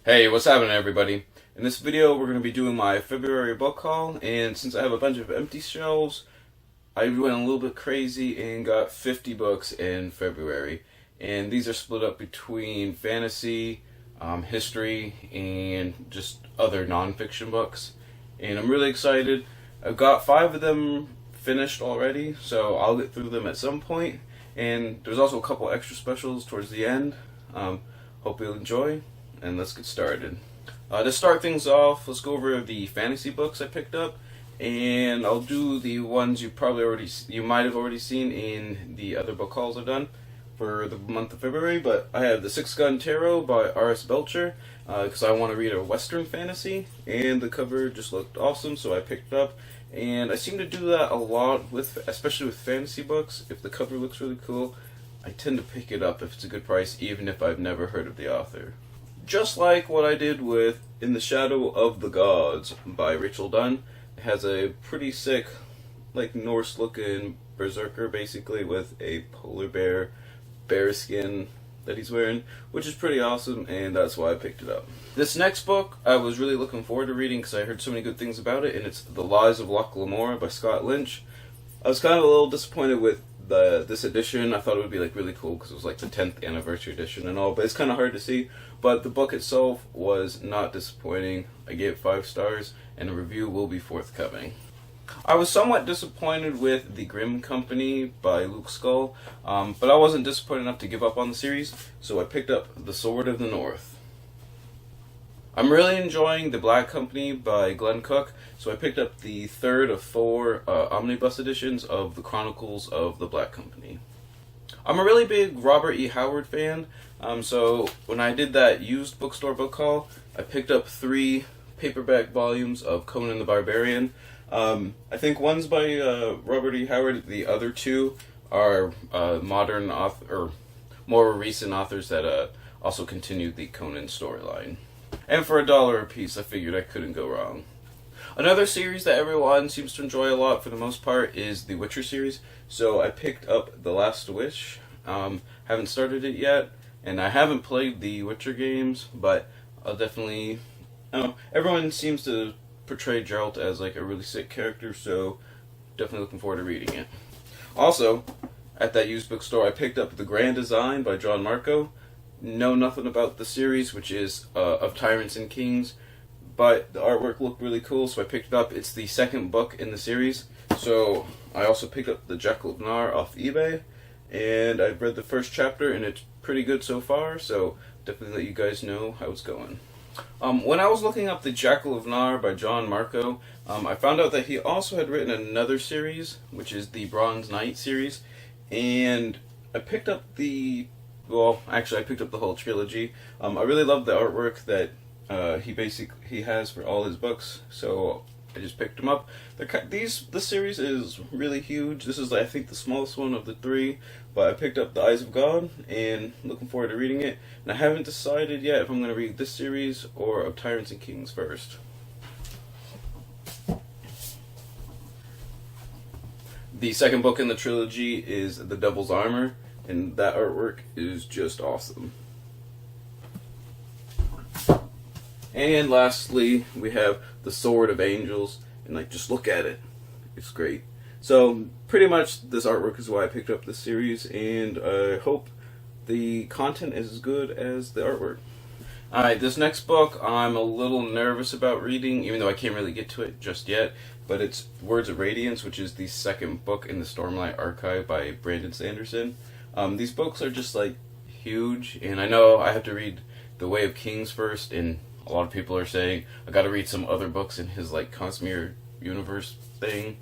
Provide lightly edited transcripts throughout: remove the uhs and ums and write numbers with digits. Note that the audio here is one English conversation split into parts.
Hey, what's happening everybody? In this video we're going to be doing my February book haul, and since I have a bunch of empty shelves, I went a little bit crazy and got 50 books in February. And these are split up between fantasy, history, and just other nonfiction books. And I'm really excited. I've got 5 of them finished already, so I'll get through them at some point. And there's also a couple extra specials towards the end. Hope you'll enjoy, and let's get started. To start things off, let's go over the fantasy books I picked up, and I'll do the ones you might have already seen in the other book hauls I've done for the month of February. But I have the Six Gun Tarot by R.S. Belcher because I want to read a Western fantasy, and the cover just looked awesome, so I picked it up. And I seem to do that a lot especially with fantasy books. If the cover looks really cool, I tend to pick it up if it's a good price, even if I've never heard of the author. Just like what I did with In the Shadow of the Gods by Rachel Dunn. It has a pretty sick, like Norse-looking berserker, basically, with a polar bear skin that he's wearing, which is pretty awesome, and that's why I picked it up. This next book I was really looking forward to reading because I heard so many good things about it, and it's The Lies of Locke Lamora by Scott Lynch. I was kind of a little disappointed with this edition. I thought it would be like really cool because it was like the 10th anniversary edition and all, but it's kind of hard to see. But the book itself was not disappointing. I gave it 5 stars, and a review will be forthcoming. I was somewhat disappointed with The Grimm Company by Luke Scull, but I wasn't disappointed enough to give up on the series, so I picked up The Sword of the North. I'm really enjoying The Black Company by Glenn Cook, so I picked up the 3rd of 4 omnibus editions of The Chronicles of the Black Company. I'm a really big Robert E. Howard fan, so when I did that used bookstore book haul, I picked up 3 paperback volumes of Conan the Barbarian. I think one's by Robert E. Howard, the other 2 are modern or more recent authors that also continued the Conan storyline. And for $1 a piece, I figured I couldn't go wrong. Another series that everyone seems to enjoy a lot for the most part is the Witcher series. So I picked up The Last Wish. Haven't started it yet, and I haven't played the Witcher games, but I'll definitely... everyone seems to portray Geralt as like a really sick character, so definitely looking forward to reading it. Also, at that used bookstore, I picked up The Grand Design by John Marco. Know nothing about the series, which is of Tyrants and Kings, but the artwork looked really cool, so I picked it up. It's the 2nd book in the series, so I also picked up The Jackal of Nar off eBay, and I've read the 1st chapter, and it's pretty good so far, so definitely let you guys know how it's going. When I was looking up The Jackal of Nar by John Marco, I found out that he also had written another series, which is the Bronze Knight series, and I picked up I picked up the whole trilogy. I really love the artwork that he has for all his books, so I just picked them up. This series is really huge. This is I think the smallest one of the 3, but I picked up The Eyes of God and looking forward to reading it. And I haven't decided yet if I'm going to read this series or of Tyrants and Kings first. The 2nd book in the trilogy is The Devil's Armor, and that artwork is just awesome. And lastly, we have The Sword of Angels, and just look at it. It's great. So pretty much this artwork is why I picked up this series, and I hope the content is as good as the artwork. Alright, this next book I'm a little nervous about reading, even though I can't really get to it just yet, but it's Words of Radiance, which is the 2nd book in the Stormlight Archive by Brandon Sanderson. These books are just huge, and I know I have to read The Way of Kings first, and a lot of people are saying I gotta read some other books in his Cosmere universe thing,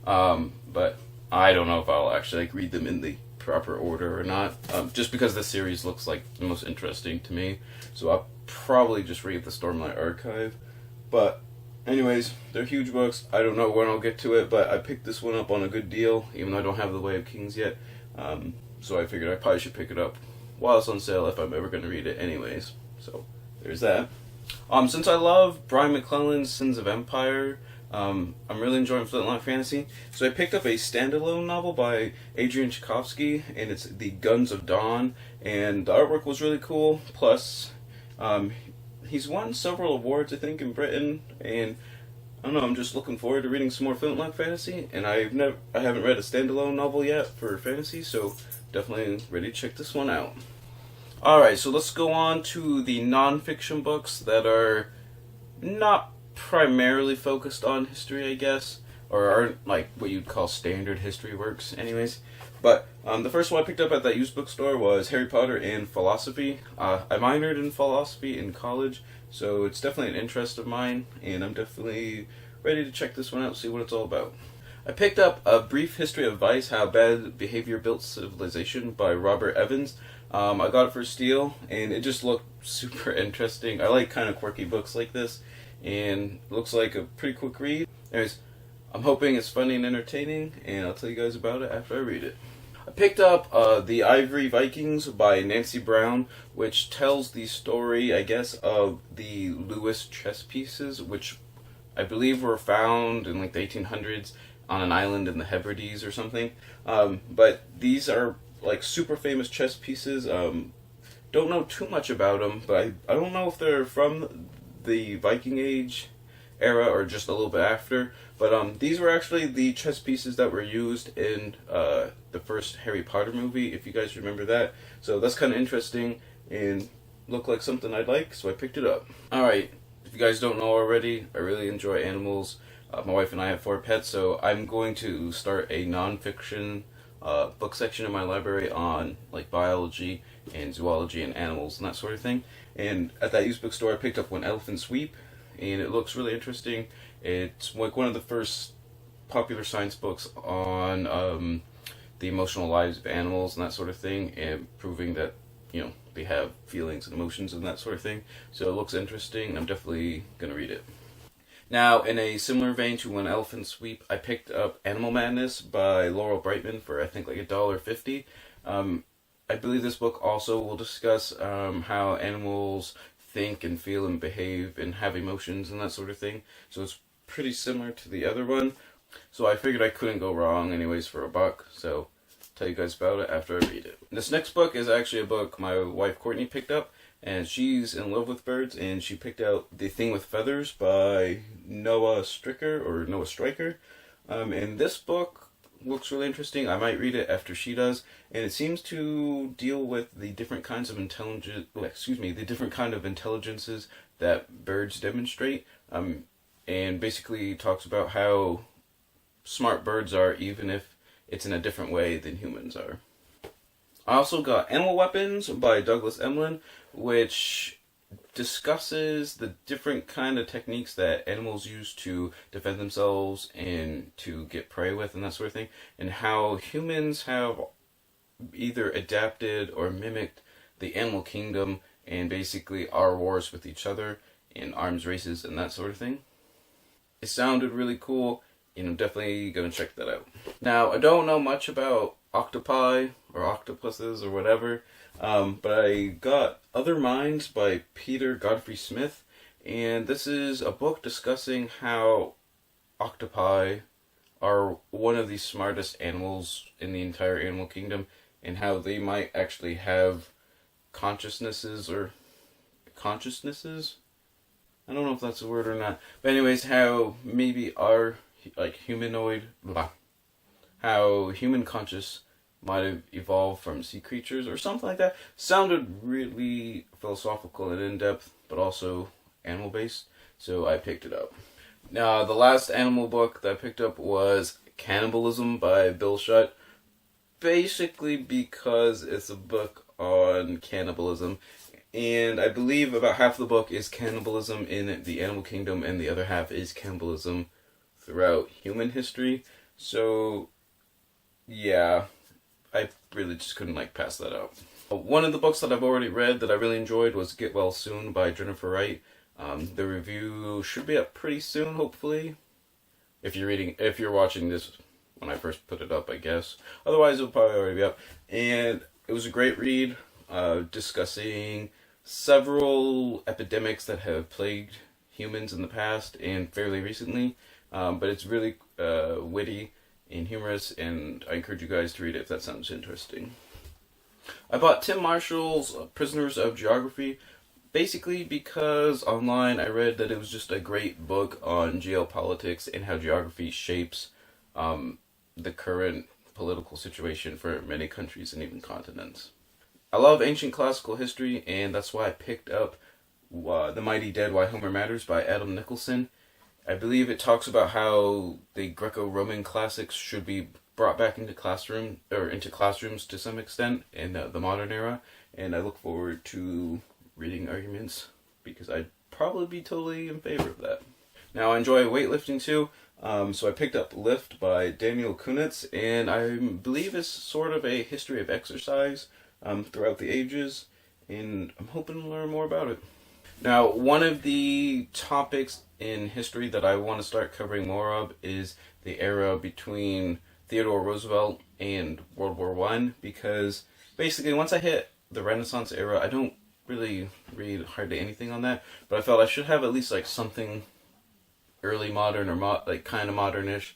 but I don't know if I'll actually read them in the proper order or not, just because this series looks like the most interesting to me, so I'll probably just read the Stormlight Archive. But anyways, they're huge books. I don't know when I'll get to it, but I picked this one up on a good deal, even though I don't have The Way of Kings yet, so I figured I probably should pick it up while it's on sale if I'm ever going to read it anyways. So there's that. Since I love Brian McClellan's Sins of Empire, I'm really enjoying Flintlock Fantasy, so I picked up a standalone novel by Adrian Tchaikovsky, and it's The Guns of Dawn, and the artwork was really cool, plus He's won several awards, I think, in Britain, and I don't know. I'm just looking forward to reading some more flintlock fantasy, and I haven't read a standalone novel yet for fantasy, so definitely ready to check this one out. All right, so let's go on to the nonfiction books that are not primarily focused on history, I guess, or aren't like what you'd call standard history works, anyways. But the first one I picked up at that used bookstore was Harry Potter and Philosophy. I minored in philosophy in college, so it's definitely an interest of mine, and I'm definitely ready to check this one out, see what it's all about. I picked up A Brief History of Vice, How Bad Behavior Built Civilization by Robert Evans. I got it for steal, and it just looked super interesting. I like kind of quirky books like this, and it looks like a pretty quick read. Anyways, I'm hoping it's funny and entertaining, and I'll tell you guys about it after I read it. I picked up The Ivory Vikings by Nancy Brown, which tells the story, I guess, of the Lewis chess pieces, which I believe were found in like the 1800s on an island in the Hebrides or something. But these are like super famous chess pieces. Don't know too much about them, but I don't know if they're from the Viking Age era or just a little bit after. But these were actually the chess pieces that were used in the first Harry Potter movie, if you guys remember that. So that's kind of interesting and looked like something I'd like, so I picked it up. Alright, if you guys don't know already, I really enjoy animals. My wife and I have 4 pets, so I'm going to start a nonfiction book section in my library on like biology and zoology and animals and that sort of thing. And at that used bookstore I picked up When Elephants Weep, and it looks really interesting. It's like one of the first popular science books on the emotional lives of animals and that sort of thing, and proving that, you know, they have feelings and emotions and that sort of thing. So it looks interesting, and I'm definitely going to read it. Now, in a similar vein to When Elephants Weep, I picked up Animal Madness by Laurel Brightman for I think like $1.50. I believe this book also will discuss how animals think and feel and behave and have emotions and that sort of thing. So it's pretty similar to the other one. So I figured I couldn't go wrong anyways for $1. So I'll tell you guys about it after I read it. This next book is actually a book my wife Courtney picked up, and she's in love with birds, and she picked out The Thing with Feathers by Noah Stryker. And this book looks really interesting. I might read it after she does, and it seems to deal with the different kinds of the different kind of intelligences that birds demonstrate. And basically talks about how smart birds are, even if it's in a different way than humans are. I also got Animal Weapons by Douglas Emlyn, which discusses the different kind of techniques that animals use to defend themselves and to get prey with and that sort of thing, and how humans have either adapted or mimicked the animal kingdom and basically our wars with each other in arms races and that sort of thing. It sounded really cool, and I'm definitely going to check that out. Now, I don't know much about octopi or octopuses or whatever, but I got Other Minds by Peter Godfrey Smith, and this is a book discussing how octopi are one of the smartest animals in the entire animal kingdom, and how they might actually have consciousnesses. I don't know if that's a word or not. But anyways, how maybe our how human conscious might have evolved from sea creatures or something like that. Sounded really philosophical and in-depth, but also animal-based, so I picked it up. Now, the last animal book that I picked up was Cannibalism by Bill Shutt, basically because it's a book on cannibalism, and I believe about half the book is cannibalism in the animal kingdom, and the other half is cannibalism throughout human history. So, yeah, I really just couldn't pass that up. One of the books that I've already read that I really enjoyed was Get Well Soon by Jennifer Wright. The review should be up pretty soon, hopefully. If you're watching this when I first put it up, I guess. Otherwise, it'll probably already be up. And it was a great read, discussing several epidemics that have plagued humans in the past and fairly recently. But it's really witty and humorous, and I encourage you guys to read it if that sounds interesting. I bought Tim Marshall's Prisoners of Geography Basically because online I read that it was just a great book on geopolitics and how geography shapes the current political situation for many countries and even continents. I love ancient classical history, and that's why I picked up The Mighty Dead Why Homer Matters by Adam Nicholson. I believe it talks about how the Greco-Roman classics should be brought back into classrooms to some extent in the modern era, and I look forward to reading arguments because I'd probably be totally in favor of that. Now I enjoy weightlifting too, so I picked up Lift by Daniel Kunitz, and I believe it's sort of a history of exercise throughout the ages, and I'm hoping to learn more about it. Now, one of the topics in history that I want to start covering more of is the era between Theodore Roosevelt and World War One, because basically once I hit the Renaissance era, I don't really read hardly anything on that, but I felt I should have at least like something early modern or like kind of modernish.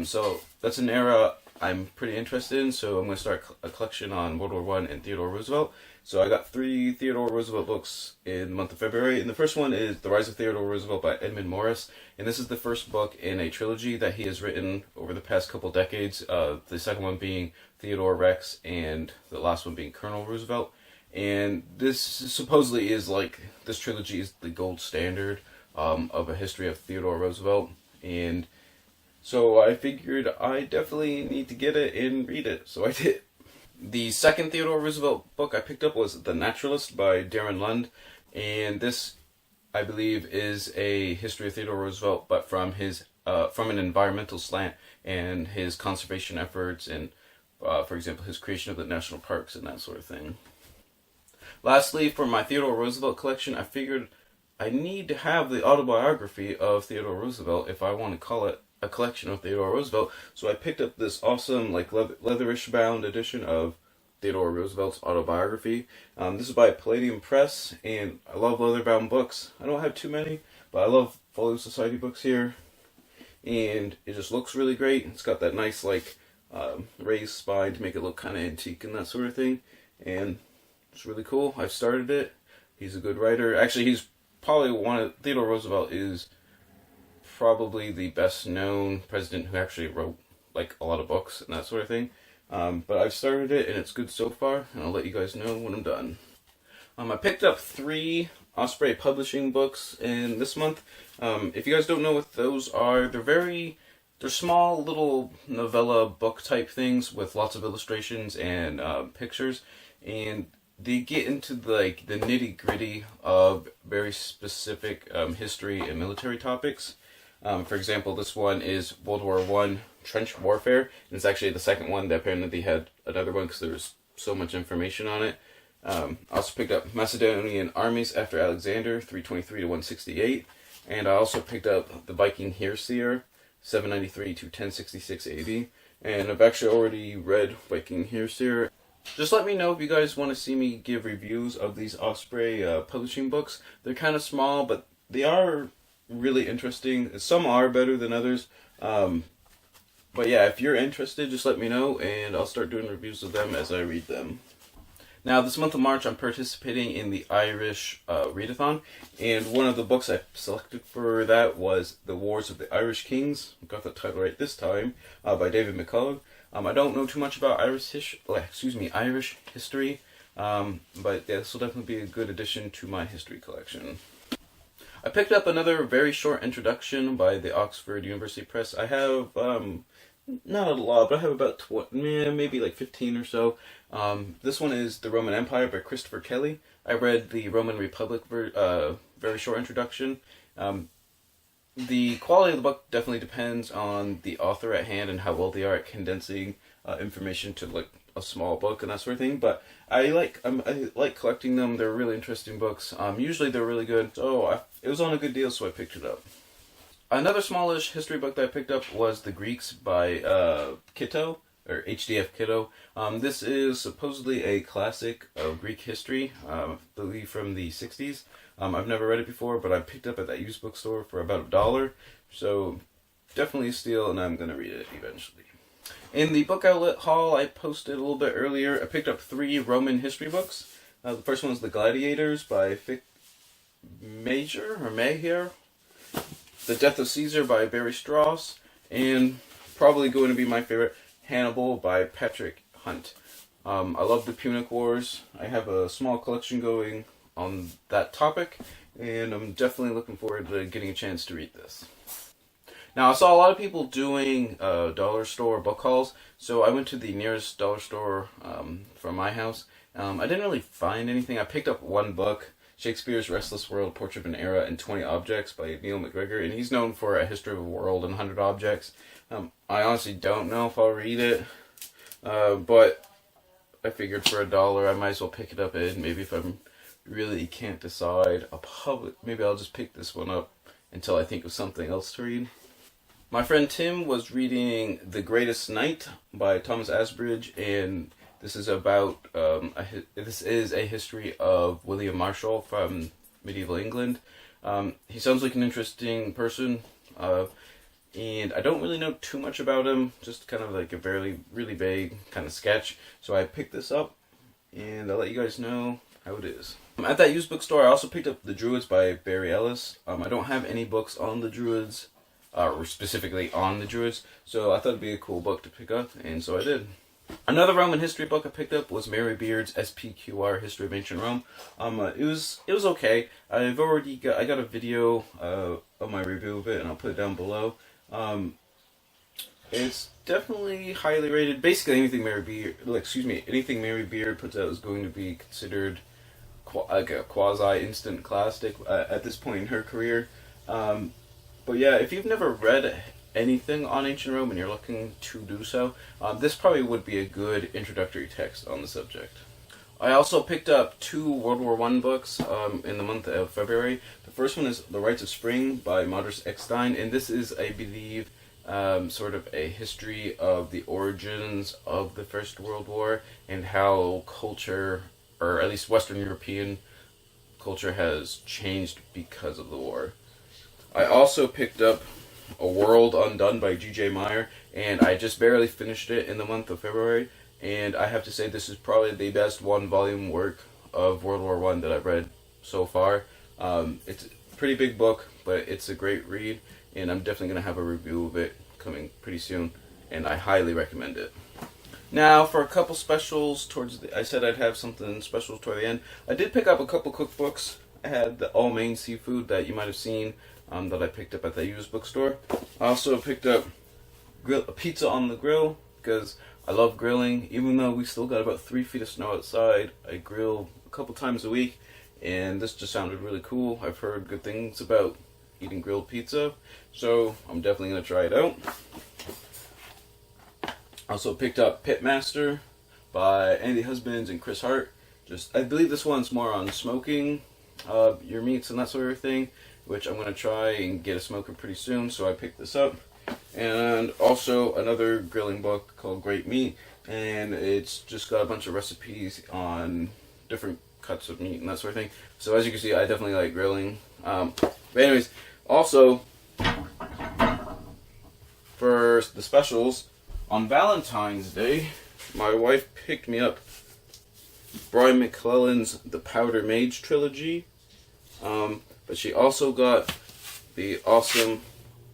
So that's an era I'm pretty interested in, so I'm going to start a collection on World War One and Theodore Roosevelt. So I got 3 Theodore Roosevelt books in the month of February, and the first one is The Rise of Theodore Roosevelt by Edmund Morris, and this is the first book in a trilogy that he has written over the past couple decades, the second one being Theodore Rex, and the last one being Colonel Roosevelt. And this supposedly is like, this trilogy is the gold standard of a history of Theodore Roosevelt, and so I figured I definitely need to get it and read it, so I did. The second Theodore Roosevelt book I picked up was The Naturalist by Darren Lund, and this, I believe, is a history of Theodore Roosevelt, but from an environmental slant and his conservation efforts, and for example, his creation of the national parks and that sort of thing. Lastly, for my Theodore Roosevelt collection, I figured I need to have the autobiography of Theodore Roosevelt if I want to call it a collection of Theodore Roosevelt. So I picked up this awesome, like, leatherish bound edition of Theodore Roosevelt's autobiography. This is by Palladium Press, and I love leather-bound books. I don't have too many, but I love Folio Society books here, and it just looks really great. It's got that nice, like, raised spine to make it look kind of antique and that sort of thing, and it's really cool. I've started it. He's a good writer. Actually, he's probably Theodore Roosevelt is probably the best known president who actually wrote like a lot of books and that sort of thing. But I've started it and it's good so far, and I'll let you guys know when I'm done. I picked up 3 Osprey Publishing books in this month. If you guys don't know what those are, they're small little novella book type things with lots of illustrations and pictures, and they get into the nitty gritty of very specific history and military topics. For example, this one is World War One trench warfare, and it's actually the second one. That apparently they had another one because there was so much information on it. I also picked up Macedonian armies after Alexander, 323 to 168, and I also picked up the Viking Heerseer, 793 to 1066 AD, and I've actually already read Viking Heerseer. Just let me know if you guys want to see me give reviews of these Osprey publishing books. They're kind of small, but they are really interesting. Some are better than others. But yeah, if you're interested, just let me know, and I'll start doing reviews of them as I read them. Now, this month of March, I'm participating in the Irish Readathon, and one of the books I selected for that was The Wars of the Irish Kings. I got the title right this time, by David McCullough. I don't know too much about Irish history, but yeah, this will definitely be a good addition to my history collection. I picked up another very short introduction by the Oxford University Press. I have, not a lot, but I have about maybe like 15 or so. This one is The Roman Empire by Christopher Kelly. I read the Roman Republic very short introduction. The quality of the book definitely depends on the author at hand and how well they are at condensing information to like a small book and that sort of thing. But I like collecting them. They're really interesting books. Usually they're really good. So it was on a good deal, so I picked it up. Another smallish history book that I picked up was The Greeks by Kitto, or HDF Kitto. This is supposedly a classic of Greek history, I believe from the 60s. I've never read it before, but I picked it up at that used bookstore for about $1. So definitely a steal, and I'm going to read it eventually. In the book outlet haul I posted a little bit earlier, I picked up 3 Roman history books. The first one is The Gladiators by Mayher, The Death of Caesar by Barry Strauss, and probably going to be my favorite, Hannibal by Patrick Hunt. I love the Punic Wars. I have a small collection going on that topic, and I'm definitely looking forward to getting a chance to read this. Now, I saw a lot of people doing dollar store book hauls, so I went to the nearest dollar store from my house. I didn't really find anything. I picked up one book, Shakespeare's Restless World, Portrait of an Era, and 20 Objects by Neil McGregor, and he's known for A History of a World and 100 Objects. I honestly don't know if I'll read it, but I figured for $1, I might as well pick it up, and maybe if I really can't decide, maybe I'll just pick this one up until I think of something else to read. My friend Tim was reading The Greatest Knight by Thomas Asbridge, and this is about this is a history of William Marshall from medieval England. He sounds like an interesting person, and I don't really know too much about him. Just kind of like a really vague kind of sketch. So I picked this up, and I'll let you guys know how it is. At that used bookstore, I also picked up The Druids by Barry Ellis. I don't have any books on the Druids, or specifically on the Druids, so I thought it'd be a cool book to pick up, and so I did. Another Roman history book I picked up was Mary Beard's SPQR History of Ancient Rome. It was okay. I got a video of my review of it, and I'll put it down below. It's definitely highly rated. Basically, anything Mary Beard puts out is going to be considered like a quasi instant classic at this point in her career. But yeah, if you've never read anything on ancient Rome and you're looking to do so, this probably would be a good introductory text on the subject. I also picked up 2 World War I books in the month of February. The first one is The Rites of Spring by Modris Eckstein, and this is, I believe, sort of a history of the origins of the First World War and how culture, or at least Western European culture, has changed because of the war. I also picked up A World Undone by G.J. Meyer, and I just barely finished it in the month of February, and I have to say this is probably the best one-volume work of World War I that I've read so far. It's a pretty big book, but it's a great read, and I'm definitely going to have a review of it coming pretty soon, and I highly recommend it. Now, for a couple specials I said I'd have something special toward the end. I did pick up a couple cookbooks. I had the All Main Seafood that you might have seen, that I picked up at the used bookstore. I also picked up Pizza on the Grill, because I love grilling. Even though we still got about 3 feet of snow outside, I grill a couple times a week, and this just sounded really cool. I've heard good things about eating grilled pizza, so I'm definitely going to try it out. I also picked up Pitmaster by Andy Husbands and Chris Hart. I believe this one's more on smoking your meats and that sort of thing, which I'm going to try and get a smoker pretty soon, so I picked this up. And also another grilling book called Great Meat, and it's just got a bunch of recipes on different cuts of meat and that sort of thing. So as you can see, I definitely like grilling. But anyways, also, for the specials, on Valentine's Day, my wife picked me up Brian McClellan's The Powder Mage trilogy, but she also got the awesome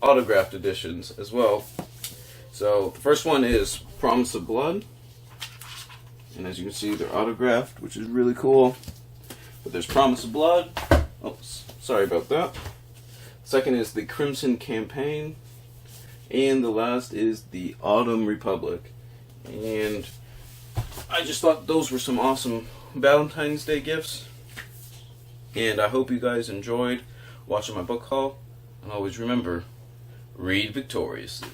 autographed editions as well. So the first one is Promise of Blood, and as you can see, they're autographed, which is really cool. But there's Promise of Blood. Oops, sorry about that. Second is the Crimson Campaign, and the last is the Autumn Republic. And I just thought those were some awesome Valentine's Day gifts, and I hope you guys enjoyed watching my book haul. And always remember, read victoriously.